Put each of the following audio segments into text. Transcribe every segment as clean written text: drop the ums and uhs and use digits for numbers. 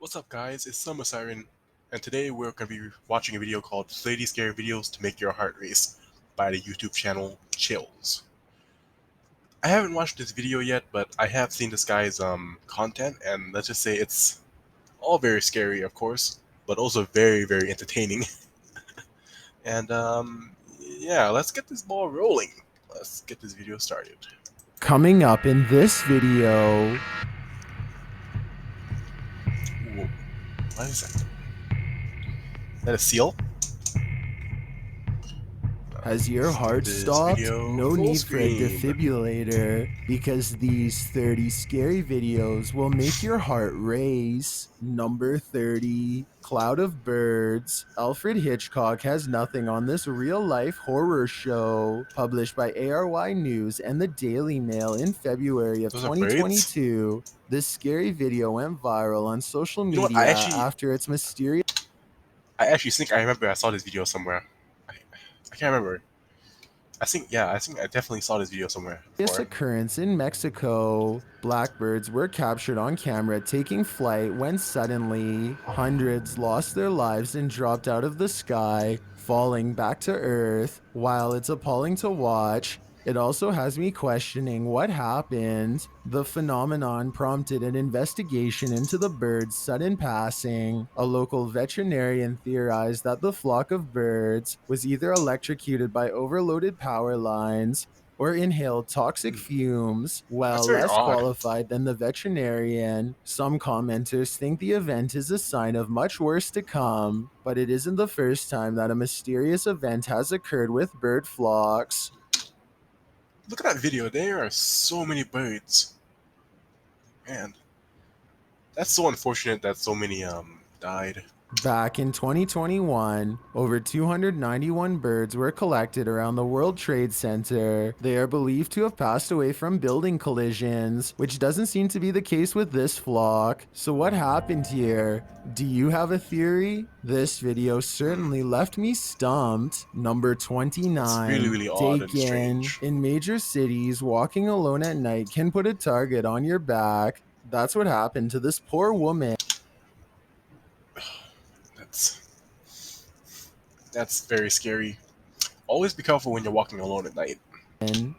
What's up guys, it's Summer Siren, and today we're going to be watching a video called 30 Scary Videos to Make Your Heart Race by the YouTube channel Chills. I haven't watched this video yet, but I have seen this guy's content, and let's just say it's all very scary, of course, but also very entertaining. And yeah, let's get this ball rolling. Let's get this video started. Coming up in this video, Whoa, what is that? Is that a seal? has your heart This stopped? video No full need for a screen. defibrillator, because these 30 scary videos will make your heart race. Number 30, Cloud of Birds. Alfred Hitchcock has nothing on this real-life horror show. Published by ARY News and the Daily Mail in February of Those are birds? 2022, this scary video went viral on social You know what? media after its mysterious I actually think I remember I saw this video somewhere. I can't remember. I think I definitely saw this video somewhere This before. occurrence in Mexico, blackbirds were captured on camera taking flight when suddenly hundreds lost their lives and dropped out of the sky, falling back to earth. While it's appalling to watch, it also has me questioning what happened. The phenomenon prompted an investigation into the bird's sudden passing. A local veterinarian theorized that the flock of birds was either electrocuted by overloaded power lines or inhaled toxic fumes. That's While very less odd. qualified than the veterinarian, some commenters think the event is a sign of much worse to come, but it isn't the first time that a mysterious event has occurred with bird flocks. Look at that video. There are so many birds. Man, that's so unfortunate that so many died. Back in 2021, over 291 birds were collected around the World Trade Center. They are believed to have passed away from building collisions, which doesn't seem to be the case with this flock. So what happened here? Do you have a theory? This video certainly left me stumped. Number It's 29, really odd and Dakin. strange. In major cities, walking alone at night can put a target on your back. That's what happened to this poor woman. That's that's very scary. Always be careful when you're walking alone at night.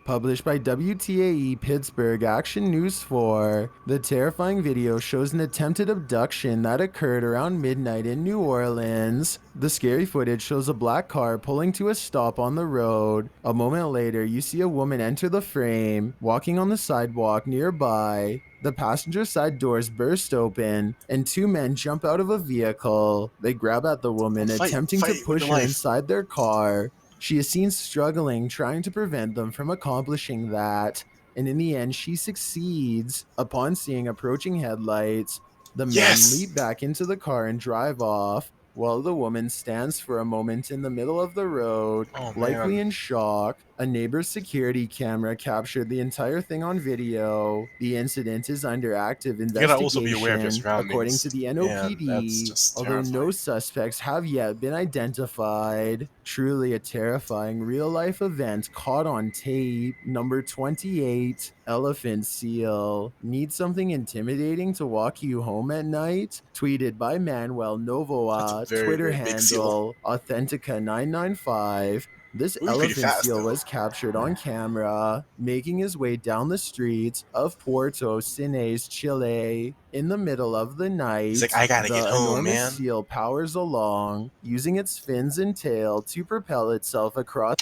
Published by WTAE Pittsburgh Action News 4, the terrifying video shows an attempted abduction that occurred around midnight in New Orleans. The scary footage shows a black car pulling to a stop on the road. A moment later, you see a woman enter the frame, walking on the sidewalk nearby. The passenger side doors burst open, and two men jump out of a vehicle. They grab at the woman, attempting to Fight with push your her life. inside their car. She is seen struggling, trying to prevent them from accomplishing that, and in the end, she succeeds. Upon seeing approaching headlights, the men Yes. leap back into the car and drive off, while the woman stands for a moment in the middle of the road, Oh likely man. in shock. A neighbor's security camera captured the entire thing on video. The incident is under active You gotta also be aware of your investigation, according to surroundings. the Man, that's NOPD, just although no terrifying. suspects have yet been identified. Truly a terrifying real-life event caught on tape. Number 28, Elephant Seal. Need something intimidating to walk you home at night? Tweeted by Manuel That's a Novoa, Twitter very big seal. handle Authentica995. This Moving pretty elephant fast seal though. was captured on camera, making his way down the streets of Puerto Sines, Chile. In the middle of the He's like, night, I gotta get the home, enormous man. seal powers along, using its fins and tail to propel itself across.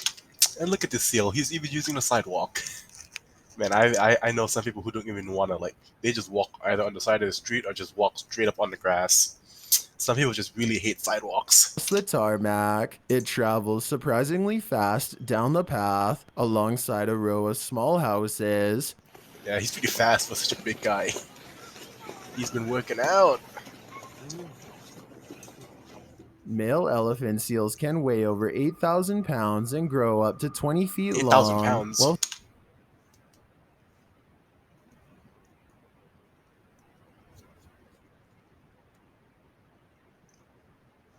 And look at this seal. He's even using the sidewalk. Man, I know some people who don't even wanna they just walk either on the side of the street or just walk straight up on the grass. Some people just really hate sidewalks. The tarmac. It travels surprisingly fast down the path alongside a row of small houses. Yeah, he's pretty fast for such a big guy. He's been working out. Male elephant seals can weigh over 8,000 pounds and grow up to 20 feet 8,000 long. pounds. Well,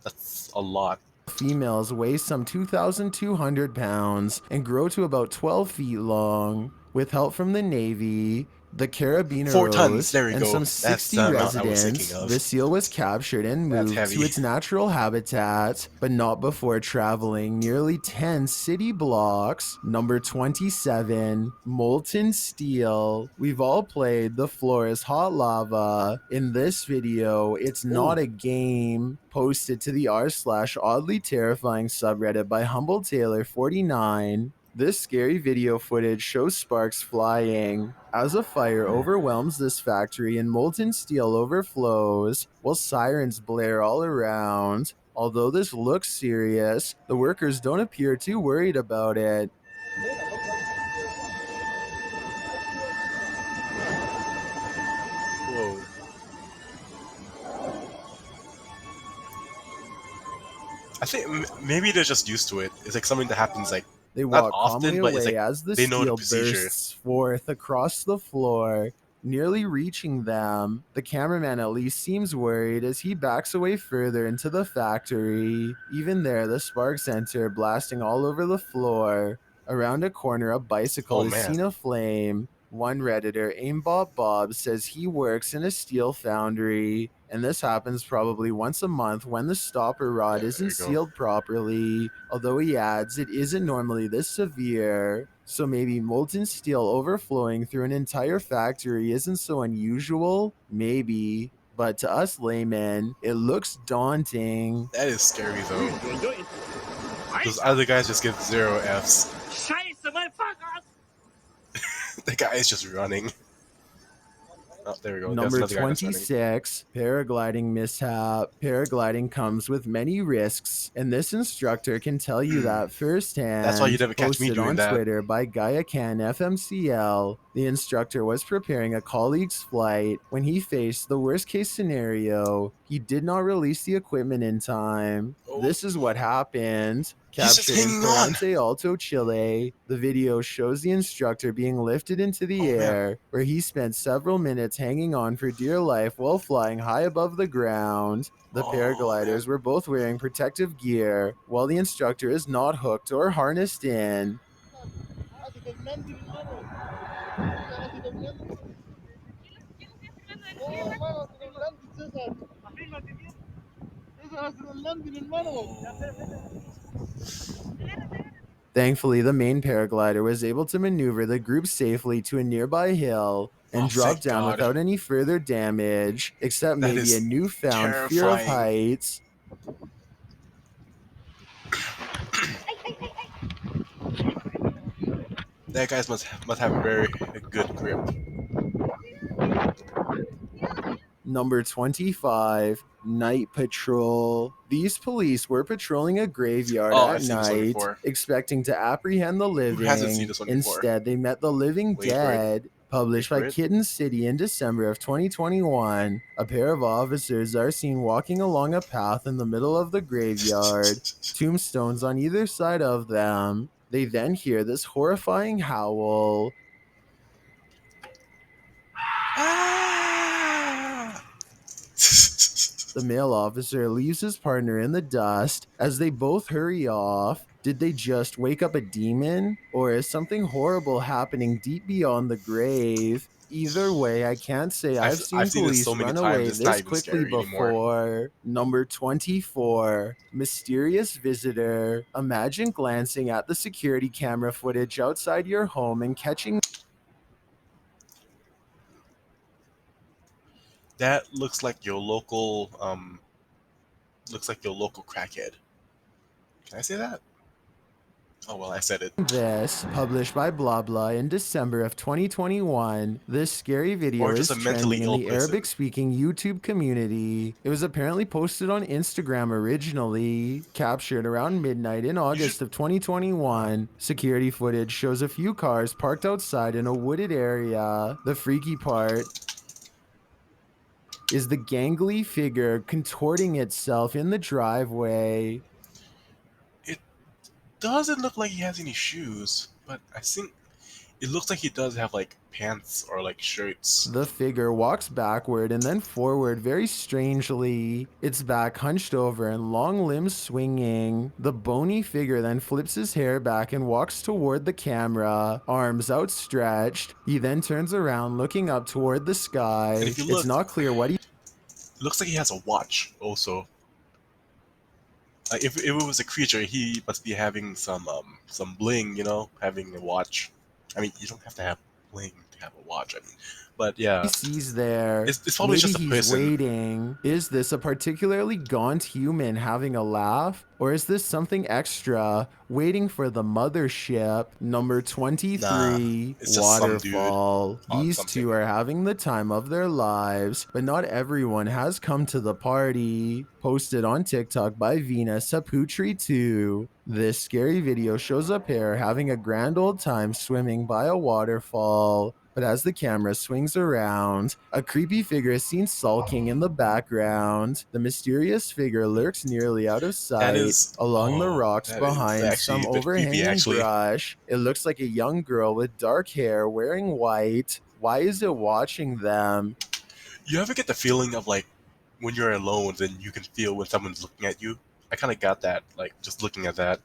That's a lot. females weigh some 2,200 pounds and grow to about 12 feet long. With help from the Navy, The 4 tons. Carabineros There we and go. some That's 60 the amount I was thinking residents, the of. seal was captured and That's moved to heavy. its natural habitat, but not before traveling nearly 10 city blocks. Number 27, Molten Steel. We've all played The Floor is Hot Lava. In this video, it's not Ooh. a game posted to the r/oddly terrifying subreddit by Humble Taylor 49. This scary video footage shows sparks flying as a fire overwhelms this factory and molten steel overflows while sirens blare all around. Although this looks serious, the workers don't appear too worried about it. Whoa. I think maybe they're just used to it. It's like something that happens like They not walk calmly often, but it's away like as the they know the steel procedure. bursts forth across the floor, nearly reaching them. The cameraman at least seems worried as he backs away further into the factory. Even there, the sparks enter, blasting all over the floor. Around a corner, a bicycle Oh is man. seen aflame. One Redditor, Aimbot Bob, says he works in a steel foundry, and this happens probably once a month when the stopper rod There isn't we go. sealed properly, although he adds it isn't normally this severe. So maybe molten steel overflowing through an entire factory isn't so unusual? Maybe. But to us laymen, it looks daunting. That is scary though. Those other guys just get 0 Fs. The guy is just running. Oh, there we go. There's Number another guy that's running. 26, paragliding mishap. Paragliding comes with many risks, and this instructor can tell you that That's why you firsthand. never catch me Posted doing on that. Twitter by GaiaCan FMCL, the instructor was preparing a colleague's flight when he faced the worst case scenario. He did not release the equipment in time. Oh, This is what happened. he's just Captured in hanging on. Corriente Alto, Chile, the video shows the instructor being lifted into the Oh man. air, where he spent several minutes hanging on for dear life while flying high above the ground. The Oh man. paragliders were both wearing protective gear, while the instructor is not hooked or harnessed in. Thankfully, the main paraglider was able to maneuver the group safely to a nearby hill and Oh, drop thank down God. without any further damage, except That maybe a is newfound fear of terrifying. heights. That guy must have a very good grip. Number 25, Night Patrol. These police were patrolling a graveyard Oh, I've at seen this one night, before. expecting to apprehend the Who hasn't seen living. this one before? Instead, they met the living Wait for it. dead. Wait Published by for it. Kitten City in December of 2021, a pair of officers are seen walking along a path in the middle of the graveyard, tombstones on either side of them. They then hear this horrifying howl. Ah! The male officer leaves his partner in the dust as they both hurry off. Did they just wake up a demon? Or is something horrible happening deep beyond the grave? Either way, I can't say I've I've seen seen this so police many run times. away It's not this even quickly scary anymore. before. Number 24, mysterious visitor. Imagine glancing at the security camera footage outside your home and catching That looks like your local crackhead. Can I say that? Oh well, I said it. this, published by blah blah in December of 2021. This scary video Or just is a mentally trending in ill the person. Arabic speaking YouTube community. It was apparently posted on Instagram originally, captured around midnight in You should. August of 2021. Security footage shows a few cars parked outside in a wooded area. The freaky part is the gangly figure contorting itself in the driveway. It doesn't look like he has any shoes, but I think It looks like he does have like pants or like shirts. The figure walks backward and then forward very strangely, its back hunched over and long limbs swinging. The bony figure then flips his hair back and walks toward the camera, arms outstretched. He then turns around looking up toward the And sky. if you It's look, not clear what he it looks like he has a watch also. Like if it was a creature, he must be having some bling, you know, having a watch. I mean, you don't have to have bling to have a watch. I mean, but yeah, sees there. it's probably Maybe just a he's person. waiting. Is this a particularly gaunt human having a laugh? Or is this something extra, waiting for the mothership? Number Nah, 23, it's just some dude Waterfall. on These two something. are having the time of their lives, but not everyone has come to the party. Posted on TikTok by Vina Saputri2. This scary video shows a pair having a grand old time swimming by a waterfall. But as the camera swings around, a creepy figure is seen sulking in the background. The mysterious figure lurks nearly out of That sight is, along the oh, rocks that is behind actually some a bit creepy, overhanging actually. brush. It looks like a young girl with dark hair wearing white. Why is it watching them? You ever get the feeling of like when you're alone, then you can feel when someone's looking at you? I kind of got that, like just looking at that.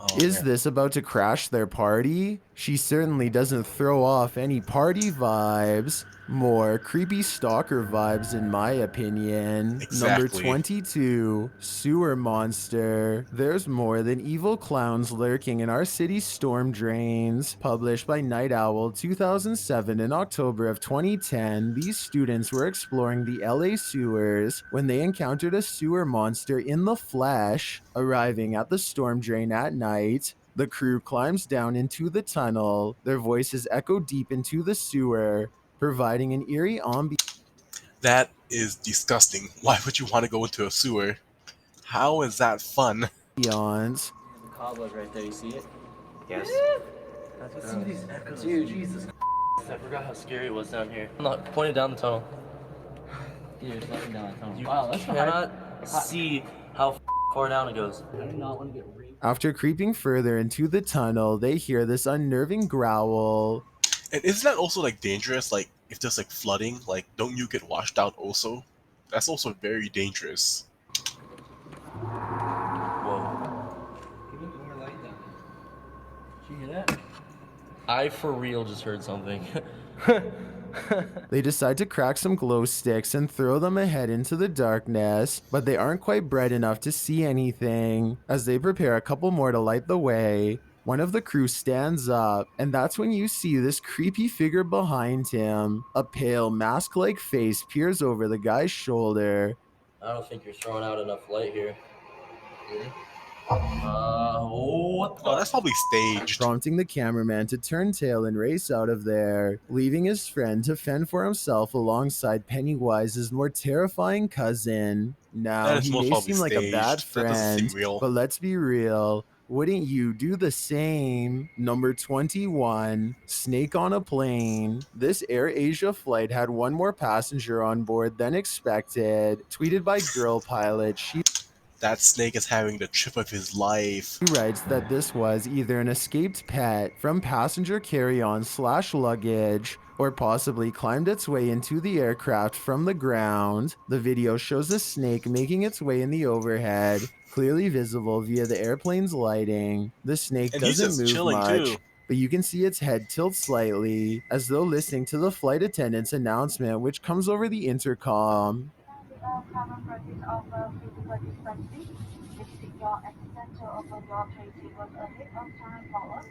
Oh Is man, this about to crash their party? She certainly doesn't throw off any party vibes. More creepy stalker vibes, in my opinion. Number exactly. 22, Sewer Monster. There's more than evil clowns lurking in our city's storm drains. Published by Night Owl 2007 in October of 2010, these students were exploring the LA sewers when they encountered a sewer monster in the flesh. Arriving at the storm drain at night, the crew climbs down into the tunnel. Their voices echo deep into the sewer, providing an eerie That is disgusting. Why would you want to go into a sewer? How is that fun? ambiance. The cobweb right there, you see it? Yes. That's gross. Dude, Jesus I forgot how scary it was down here. Look, point it down the tunnel. Dude, it's nothing down the tunnel. You Wow, that's cannot see how far down it goes. I do not want to get raped. After creeping further into the tunnel, they hear this unnerving growl. And isn't that also like dangerous? Like if there's like flooding, like don't you get washed out also? That's also very dangerous. Whoa. Even more light down there. Did you hear that? I for real just heard something. They decide to crack some glow sticks and throw them ahead into the darkness, but they aren't quite bright enough to see anything. As they prepare a couple more to light the way, one of the crew stands up, and that's when you see this creepy figure behind him. A pale, mask-like face peers over the guy's shoulder. I don't think you're throwing out enough light here. Really? What Oh, the? that's probably staged. Prompting the cameraman to turn tail and race out of there, leaving his friend to fend for himself alongside Pennywise's more terrifying cousin. That Now, is he most may probably seem like a bad staged. That doesn't seem friend, real. but let's be real. Wouldn't you do the same? Number 21, Snake on a Plane. This Air Asia flight had one more passenger on board than expected. Tweeted by Girl Pilot, she That snake is having the trip of his life. writes that this was either an escaped pet from passenger carry-on slash luggage or possibly climbed its way into the aircraft from the ground. The video shows a snake making its way in the overhead, clearly visible via the airplane's lighting. The snake And he's doesn't just move chilling too. much, but you can see its head tilt slightly, as though listening to the flight attendant's announcement, which comes over the intercom. Common practice of physical distancing, fixing your epicenter over your tray tables ahead of time forward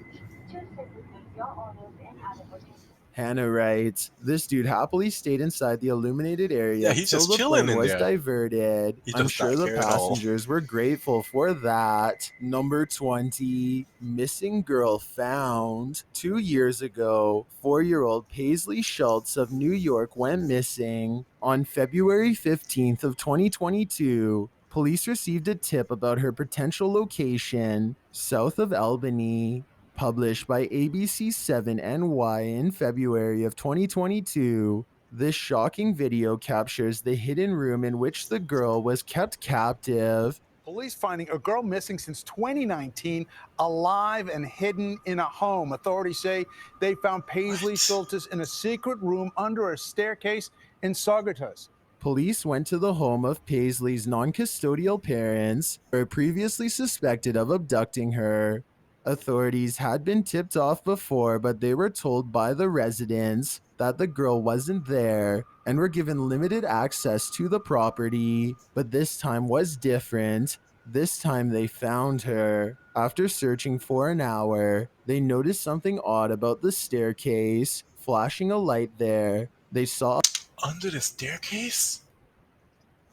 to segregate your orders and other purchases. Hannah writes, this dude happily stayed inside the illuminated Yeah, area he's till just the chilling plane in was there. diverted. He I'm does sure not the care at all. passengers were grateful for that. Number 20, missing girl found. 2 years ago, 4-year-old Paisley Schultz of New York went missing. On February 15th of 2022, police received a tip about her potential location south of Albany. Published by ABC7NY in February of 2022, this shocking video captures the hidden room in which the girl was kept captive. Police finding a girl missing since 2019, alive and hidden in a home. Authorities say they found Paisley What? Schultes in a secret room under a staircase in Saugerties. Police went to the home of Paisley's non-custodial parents, who were previously suspected of abducting her. Authorities had been tipped off before, but they were told by the residents that the girl wasn't there and were given limited access to the property. But this time was different. This time they found her. After searching for an hour, they noticed something odd about the staircase, flashing a light there. They saw Under the staircase?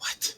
What?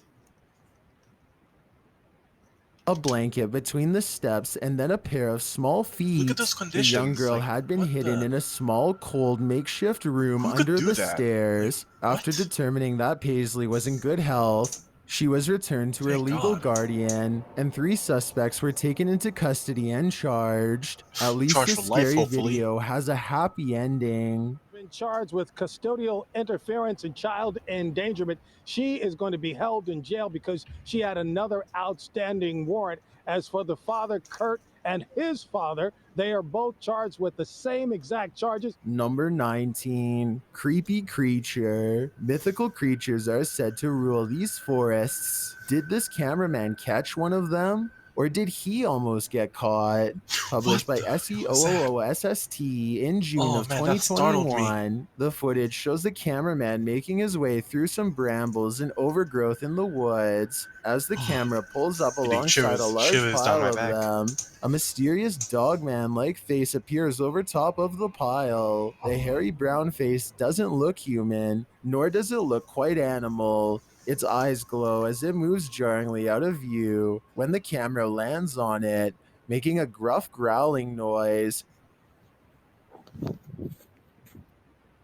a blanket between the steps and then a pair of small Look at feet. those The young conditions. girl Like, had been what hidden the? in a small, cold makeshift room Who could under do the that? Like, stairs. After what? determining that Paisley was in good health, she was returned to her Thank legal God. guardian, and 3 suspects were taken into custody and charged. At least Charged this for life, scary hopefully. video has a happy ending. Been charged with custodial interference and child endangerment. She is going to be held in jail because she had another outstanding warrant. As for the father, Kurt, and his father, they are both charged with the same exact charges. Number 19. Creepy creature. Mythical creatures are said to rule these forests. Did this cameraman catch one of them? Or did he almost get caught? What Published by the was that? SEOOSST in June Oh of man, that startled me. 2021, the footage shows the cameraman making his way through some brambles and overgrowth in the woods. As the camera pulls up Getting alongside a large shivers down pile my of back. them, a mysterious dogman-like face appears over top of the pile. The hairy brown face doesn't look human, nor does it look quite animal. Its eyes glow as it moves jarringly out of view when the camera lands on it, making a gruff growling noise.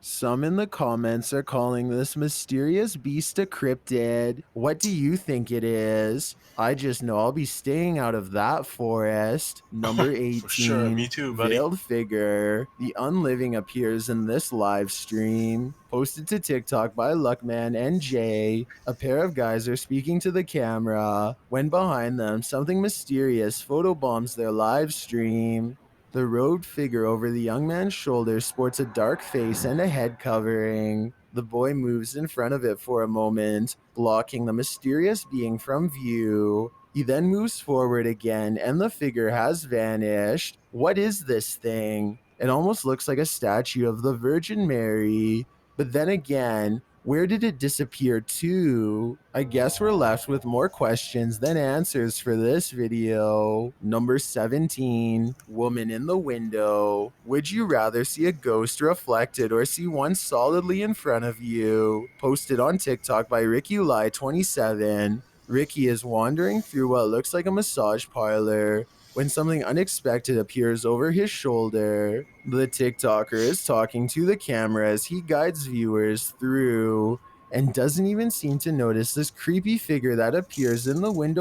Some in the comments are calling this mysterious beast a cryptid. What do you think it is? I just know I'll be staying out of that forest. Number For sure, me 18, too, buddy. Veiled Figure. The Unliving appears in this live stream. Posted to TikTok by Luckman and Jay. A pair of guys are speaking to the camera when behind them something mysterious photobombs their live stream. The robed figure over the young man's shoulder sports a dark face and a head covering. The boy moves in front of it for a moment, blocking the mysterious being from view. He then moves forward again, and the figure has vanished. What is this thing? It almost looks like a statue of the Virgin Mary. But then again, where did it disappear to? I guess we're left with more questions than answers for this video. Number 17, Woman in the Window. Would you rather see a ghost reflected or see one solidly in front of you? Posted on TikTok by RickyUli27. Ricky is wandering through what looks like a massage parlor when something unexpected appears over his shoulder. The TikToker is talking to the camera as he guides viewers through and doesn't even seem to notice this creepy figure that appears in the window.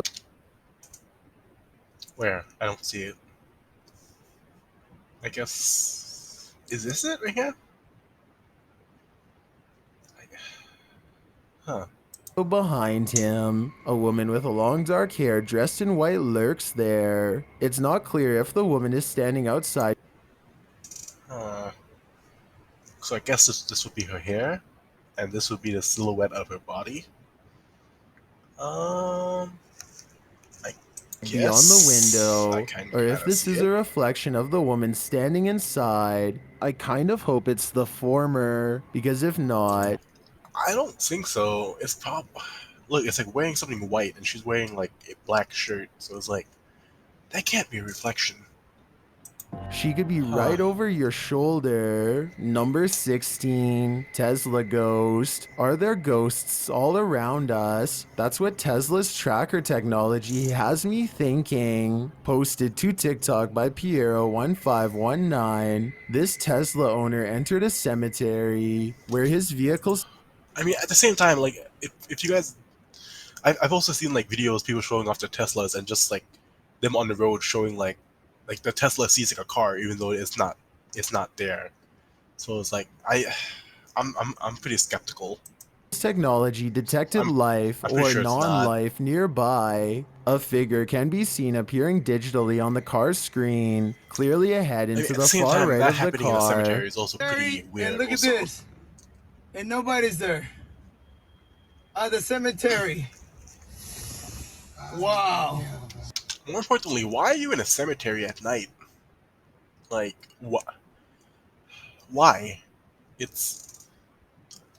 Where? I don't see it. I guess... Is this it right here? Huh. Behind him, a woman with long dark hair dressed in white lurks there. It's not clear if the woman is standing outside. So I guess this would be her hair, and this would be the silhouette of her body. I Beyond the guess I window, kinda or if this see is it. a reflection of the woman standing inside. I kind of hope it's the former, because if not, I don't think so. It's look, it's like wearing something white, and she's wearing like a black shirt, so it's like that can't be a reflection. she could be right over your shoulder. Number 16, Tesla Ghost. Are there ghosts all around us? That's what Tesla's tracker technology has me thinking. Posted to TikTok by Piero1519. This Tesla owner entered a cemetery where his vehicle. I mean, at the same time, like if you guys, I've also seen like videos people showing off their Teslas and just like them on the road showing like the Tesla sees like a car even though it's not there. So it's like I'm pretty skeptical. technology detected life I'm pretty or sure it's not. non-life nearby. A figure can be seen appearing digitally on the car's screen, clearly ahead I mean, into at the the same far time, right that of the happening in a cemetery car. is also pretty weird. And look at also. this. And nobody's there. The cemetery. Wow. More importantly, why are you in a cemetery at night? Like, what? Why? It's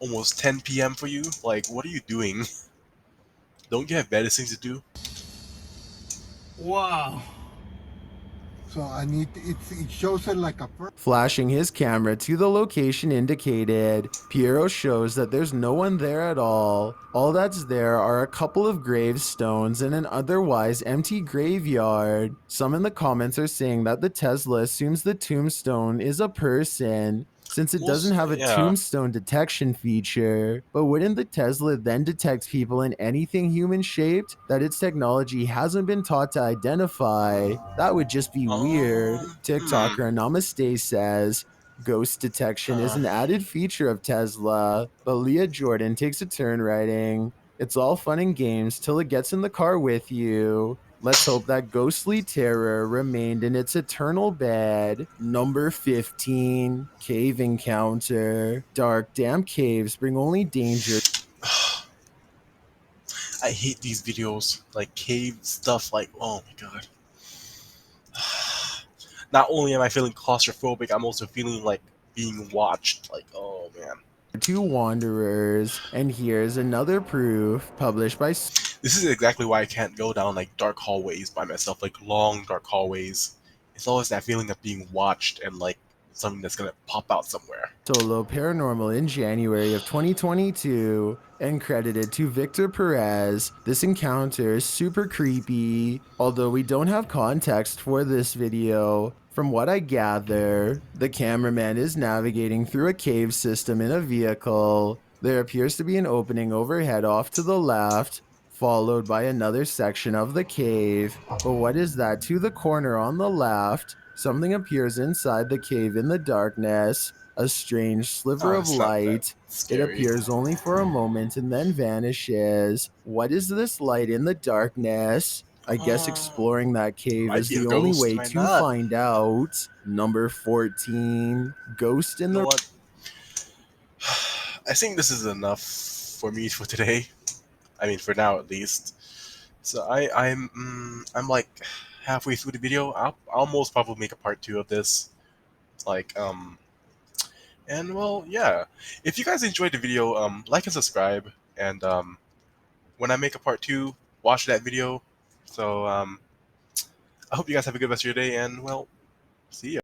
almost 10 p.m. for you. Like, what are you doing? Don't you have better things to do? Wow. So it shows it like a Flashing his camera to the location indicated, Piero shows that there's no one there at all. All that's there are a couple of gravestones and an otherwise empty graveyard. Some in the comments are saying that the Tesla assumes the tombstone is a person, since it doesn't have a Yeah. tombstone detection feature. But wouldn't the Tesla then detect people in anything human-shaped that its technology hasn't been taught to identify? That would just be weird. TikToker Namaste says, ghost detection is an added feature of Tesla, but Leah Jordan takes a turn writing, it's all fun and games till it gets in the car with you. Let's hope that ghostly terror remained in its eternal bed. Number 15, Cave Encounter. Dark, damp caves bring only danger. I hate these videos. Like, cave stuff, like, oh my god. Not only am I feeling claustrophobic, I'm also feeling like being watched. Like, oh man. To wanderers, and here's another proof published by This is exactly why I can't go down like dark hallways by myself, like long dark hallways. It's always that feeling of being watched and like something that's gonna pop out somewhere. Solo Paranormal in January of 2022 and credited to Victor Perez. This encounter is super creepy, although we don't have context for this video. From what I gather, the cameraman is navigating through a cave system in a vehicle. There appears to be an opening overhead off to the left, followed by another section of the cave. But what is that to the corner on the left? Something appears inside the cave in the darkness. A strange sliver of It's not that light. It scary. appears only for a moment and then vanishes. What is this light in the darkness? I guess exploring that cave Might is be a the only ghost, way might to not. find out. Number 14, Ghost in You know the... what? I think this is enough for me for today. I mean, for now at least. So I'm like halfway through the video. I'll most probably make a part 2 of this. Like and well, yeah. If you guys enjoyed the video, like and subscribe. And when I make a part 2, watch that video. So I hope you guys have a good rest of your day. And well, see ya.